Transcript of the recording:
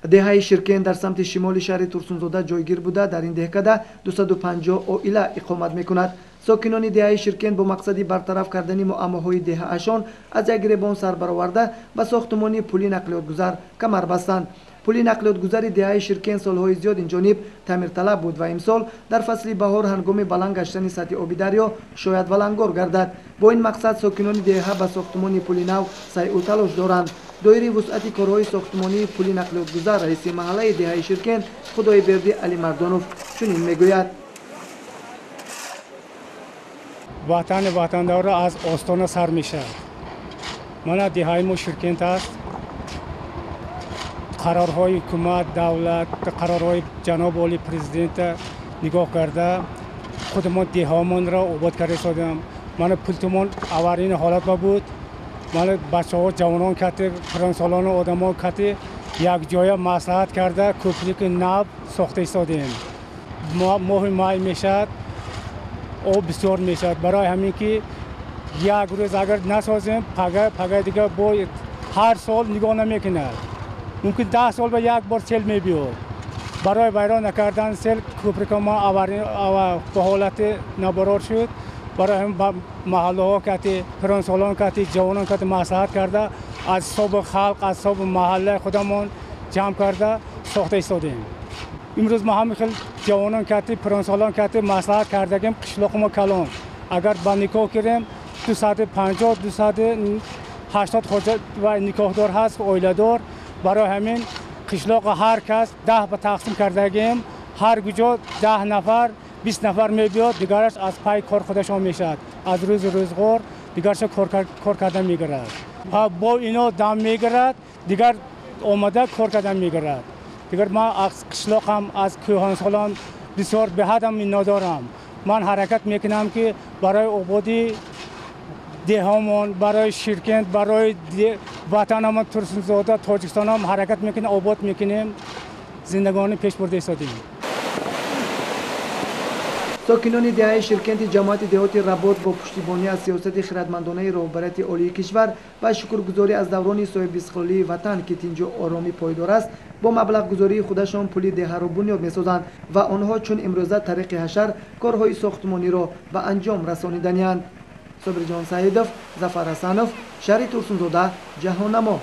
деҳаи Ширкен дар самти шимоли шаҳри Турсунзода ҷойгир буда, дар ин деҳкада 250 оила иқомат мекунад. сокинони деҳаи Ширкен бо мақсади бартараф кардани муаммоҳои деҳаашон аз як гиребон сар бароварда ба сохтмони пули нақлиётгузар камар бастанд. пули нақлиётгузари деҳаи Ширкен солҳои зиёд инҷониб таъмирталаб буд ва имсол дар фасли баҳор ҳангоми баланд гаштани сатҳи оби дарё шояд валангор гардад. бо ин мақсад сокинони деҳа ба сохтмони пули нав сайъу талош доранд. доири вусъати корҳои сохтмонии пули нақлиётгузар раиси маҳаллаи деҳаи Ширкен Худоиберди Алимардонов чунин мегӯяд. ватани ватандора аз остона сар мешавад. мана деҳаи мо Ширкент аст. қарорҳои ҳукумат, давлат, қарорҳои ҷаноб оли президента нигоҳ карда худмон деҳаамонро обод карда истодем. мана пултумон аварини ҳолат ба буд. мана бачаҳо ҷавонон кати пиронсолону одамон кати якҷоя маслиҳат карда кӯприки нав сохта истодем. моҳи май мешавад, об бисёр мешавад. барои ҳамин ки як рӯз агар насозем пага дигар бо ҳар сол нигоҳ намекунад. мумкин 10 сол ба як бор сел мебиёд. барои вайрон накардан сел кӯприкама ба ҳолати набарор шуд. барои ҳамин ба маҳаллаҳо кати пиронсолон кати ҷавонон кати маслиҳат карда аз ҳисоби халқ аз ҳисоби маҳаллаи худамон ҷамъ карда сохта истодем. имрӯз ма ҳамин хел ҷавонон кати пиронсолон кати маслиҳат кардагем қишлоқумо калон. агар ба никоҳ гирем 250-280 хоҷа ва никоҳдор ҳаст оиладор. барои ҳамин қишлоқи ҳар кас 10 ба тақсим кардагем. ҳар куҷо 10 нафар 20 нафар мебиёд. дигараш аз пай кор худашон мешавад. аз рӯзи рӯзгор дигарша кор кардан мегирад. бо ино дам мегирад. дигар омада кор кардан мегирад. дигар ман аз қишлоқам аз кӯҳансолон бисёр беҳадам минно дорам. ман ҳаракат мекунам ки барои ободи деҳамон, барои Ширкент, барои ватанамон Турсунзода, Тоҷикистонам ҳаракат мекунем, обод мекунем, зиндагони пеш бурда истодем. сокинони деҳаи Ширкенти ҷамоати деҳоти Работ бо пуштибонӣ аз сиёсати хиратмандонаи роҳбарияти олии кишвар ва шукргузорӣ аз даврони соҳибистиқлолии ватан ки тинҷу оромӣ пойдор аст, бо маблағгузории худашон пули деҳаро бунёд месозанд ва онҳо чун имрӯза тариқи ҳашар корҳои сохтмониро ба анҷом расониданд. Собирҷон Саидов, Зафар Ҳасанов, шаҳри Турсунзода, Ҷаҳоннамо.